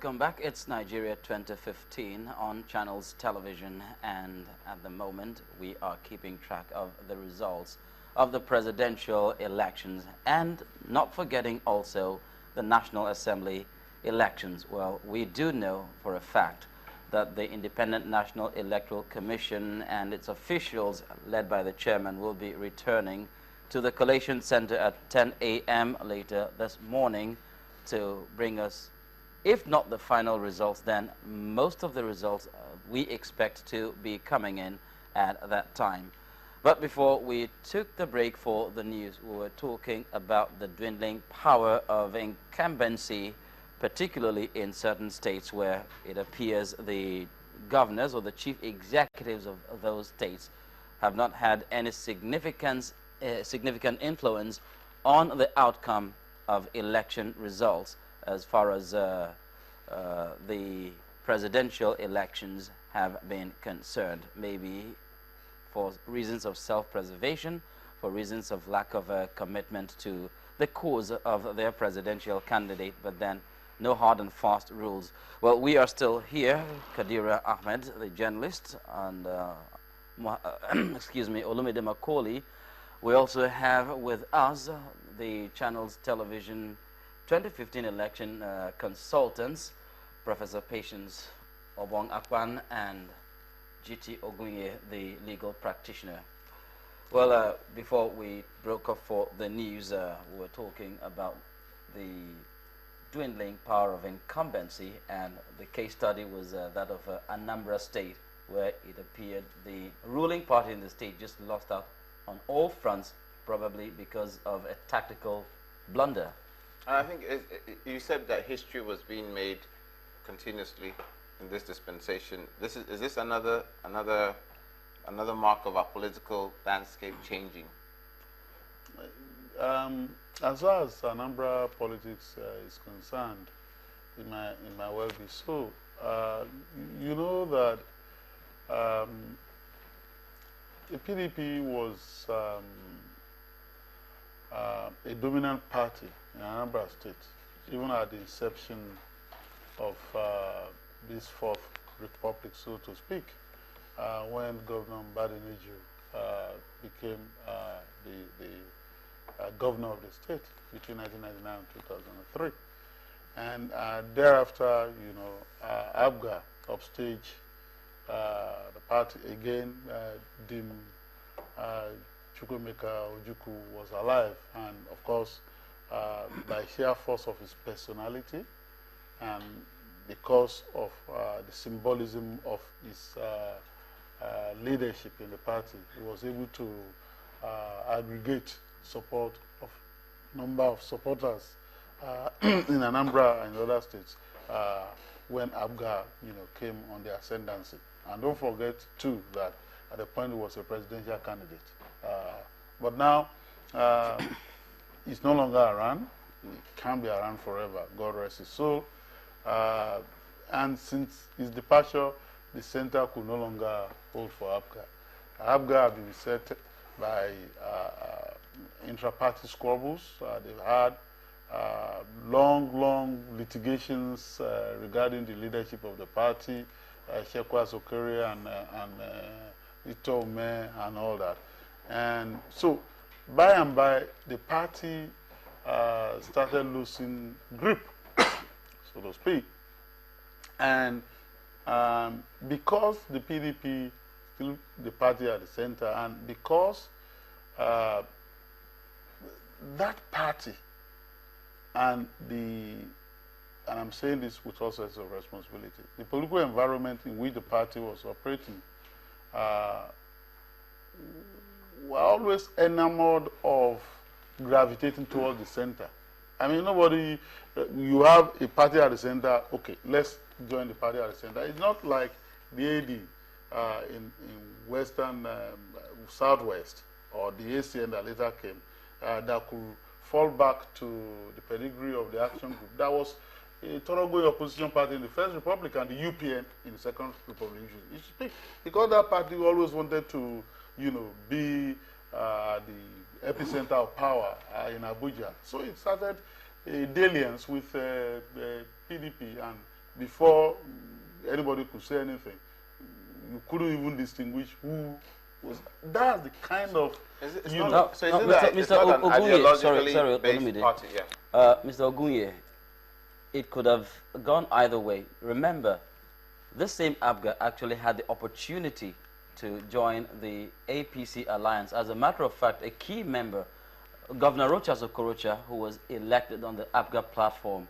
welcome back. It's Nigeria 2015 on Channels Television, and at the moment we are keeping track of the results of the presidential elections and not forgetting also the National Assembly elections. Well, we do know for a fact that the Independent National Electoral Commission and its officials, led by the chairman, will be returning to the Collation Center at 10 a.m. later this morning to bring us, if not the final results, then most of the results we expect to be coming in at that time. But before we took the break for the news, we were talking about the dwindling power of incumbency, particularly in certain states where it appears the governors or the chief executives of those states have not had any significant influence on the outcome of election results as far as the presidential elections have been concerned, maybe for reasons of self-preservation, for reasons of lack of commitment to the cause of their presidential candidate, but then no hard and fast rules. Well, we are still here, Kadira Ahmed, the journalist, and excuse me, Olumide Macaulay. We also have with us the Channels Television 2015 election consultants, Professor Patience Obong Akpan and GT Ogunye, the legal practitioner. Well, before we broke off for the news, we were talking about the dwindling power of incumbency, and the case study was that of Anambra State, where it appeared the ruling party in the state just lost out on all fronts, probably because of a tactical blunder. I think you said that history was being made continuously in this dispensation. Is this another mark of our political landscape changing? As far as Anambra politics is concerned, it might well be so. You know that the PDP was a dominant party in Anambra State, even at the inception of this Fourth Republic, so to speak, when Governor Mbadinuju became the governor of the state between 1999 and 2003. And thereafter, you know, ABGA upstage the party again, Dim Chukwemeka Ojukwu was alive, and of course, by sheer force of his personality and because of the symbolism of his leadership in the party, he was able to aggregate support of number of supporters in Anambra and other states when ABGA, you know, came on the ascendancy. And don't forget too that at the point he was a presidential candidate. But now he's no longer around. He can't be around forever. God rest his soul. And since his departure, the center could no longer hold for ABGA. ABGA have been beset by intra-party squabbles. They've had long litigations regarding the leadership of the party, Shekwa Sokere and Ito Ume and all that. And so, by and by, the party started losing grip, so to speak. And because the PDP still the party at the center, and because that party and I'm saying this with all sense of responsibility, the political environment in which the party was operating were always enamored of gravitating towards the center. I mean, nobody, you have a party at the center, okay, let's join the party at the center. It's not like the AD in Western, Southwest, or the ACN that later came, that could fall back to the pedigree of the action group. That was a thoroughgoing opposition party in the First Republic and the UPN in the Second Republic. You should speak. Because that party always wanted to, you know, be the epicenter of power in Abuja. So it started a dalliance with the PDP, and before anybody could say anything, you couldn't even distinguish who was. That's the kind of It's you not, know. so isn't Mr. that Mr. it's not an Ogunye, sorry, ideologically based Olumide. party? Yeah. Mr. Ogunye, it could have gone either way. Remember, this same ABGA actually had the opportunity to join the APC alliance. As a matter of fact, a key member, Governor Rochas Okorocha, who was elected on the ABGA platform,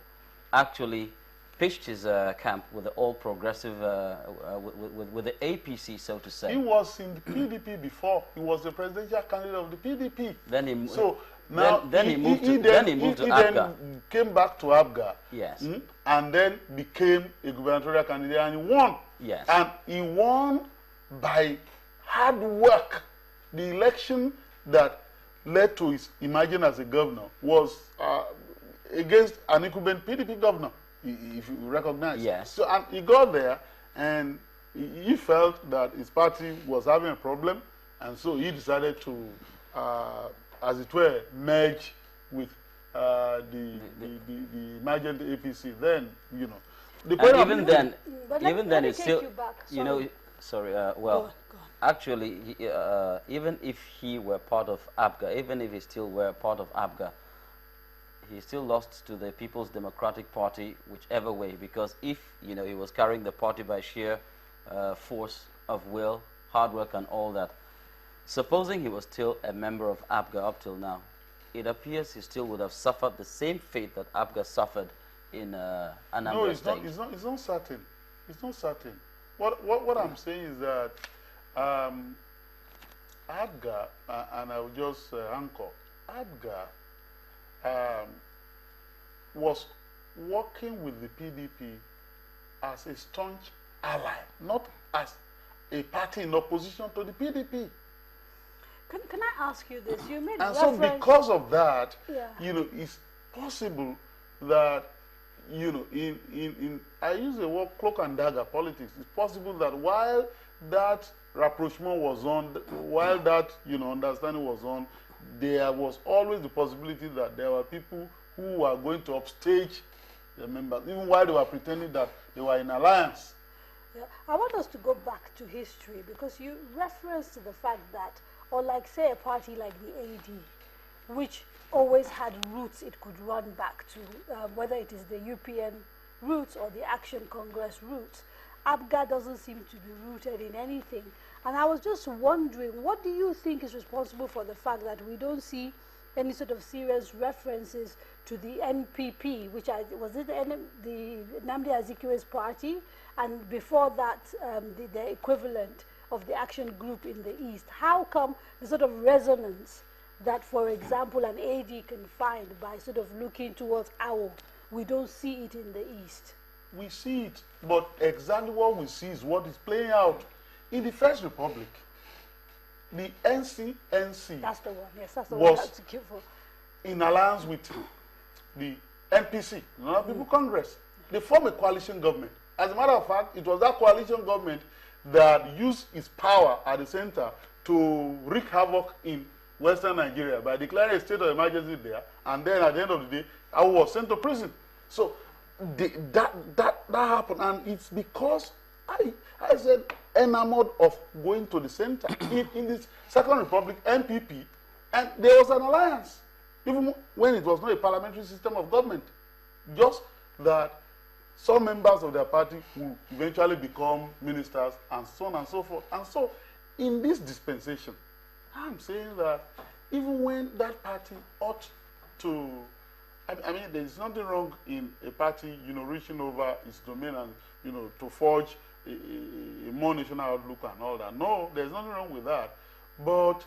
actually pitched his camp with the All Progressive, with the APC, so to say. He was in the PDP before. He was the presidential candidate of the PDP. Then he so now then he moved to then ABGA. came back to ABGA. Yes. And then became a gubernatorial candidate, and he won. Yes. And he won by hard work. The election that led to his emerging as a governor was against an incumbent PDP governor, if you recognize. Yes. So and he got there, and he felt that his party was having a problem, and so he decided to, as it were, merge with the emergent APC. Then, you know, the point and even then, even then, it's still, you know, sorry. Well, go on. actually, even if he were part of ABGA, even if he still were part of ABGA, he still lost to the People's Democratic Party, whichever way, because if, you know, he was carrying the party by sheer force of will, hard work and all that, supposing he was still a member of ABGA up till now, it appears he still would have suffered the same fate that ABGA suffered in Anambra No, it's State. not. It's not certain. It's not certain. What I'm saying is that ABGA, and I will just anchor, ABGA was working with the PDP as a staunch ally, not as a party in opposition to the PDP. Can I ask you this? You made And so reference. because of that, Yeah. you know, it's possible that, you know, in I use the word cloak and dagger politics. It's possible that while that rapprochement was on, while that, you know, understanding was on, there was always the possibility that there were people who were going to upstage the members, even while they were pretending that they were in alliance. Yeah. I want us to go back to history because you referenced the fact that, or like say a party like the AD, which always had roots it could run back to, whether it is the UPN roots or the Action Congress roots, ABGA doesn't seem to be rooted in anything. And I was just wondering, what do you think is responsible for the fact that we don't see any sort of serious references to the NPP, which was it the Nnamdi Azikiwe's party, and before that the equivalent of the action group in the East? How come the sort of resonance that, for example, an AD can find by sort of looking towards AWO, we don't see it in the East? We see it, but exactly what we see is what is playing out in the First Republic. The NCNC That's the one, yes, that's the one was that's for. in alliance with the NPC, National People Congress. They formed a coalition government. As a matter of fact, it was that coalition government that used its power at the center to wreak havoc in Western Nigeria by declaring a state of emergency there, and then at the end of the day, I was sent to prison. So that happened, and it's because I said enamored of going to the center. in this Second Republic, NPP, and there was an alliance, even when it was not a parliamentary system of government. Just that some members of their party will eventually become ministers, and so on and so forth. And so, in this dispensation, I'm saying that even when that party ought to, I mean, there is nothing wrong in a party, you know, reaching over its domain and, you know, to forge a more national outlook and all that. No, there's nothing wrong with that. But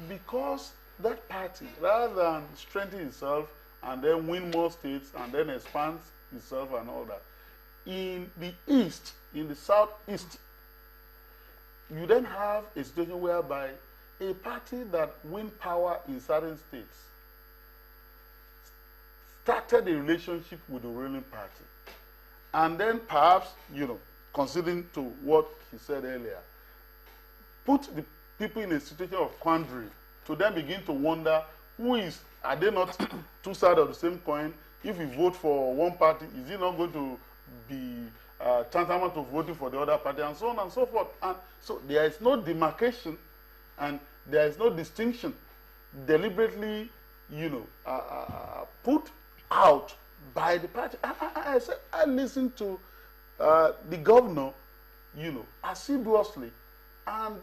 because that party, rather than strengthen itself and then win more states and then expand itself and all that, in the East, in the Southeast, you then have a situation whereby a party that win power in certain states started a relationship with the ruling party. And then perhaps, you know, considering to what he said earlier, put the people in a situation of quandary to then begin to wonder are they not two sides of the same coin? If you vote for one party, is it not going to be tantamount to voting for the other party, and so on and so forth. And so there is no demarcation, and there is no distinction deliberately, put out by the party. I listened to the governor, assiduously and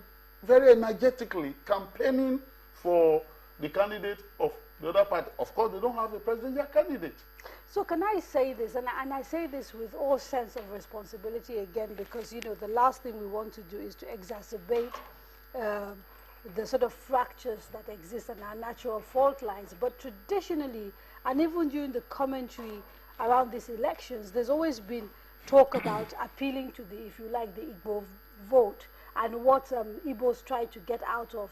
very energetically campaigning for the candidate of the other party. Of course, they don't have a presidential candidate. So can I say this, and I say this with all sense of responsibility again, because, the last thing we want to do is to exacerbate the sort of fractures that exist in our natural fault lines. But traditionally, and even during the commentary around these elections, there's always been talk about appealing to the, if you like, the Igbo vote, and what Igbos try to get out of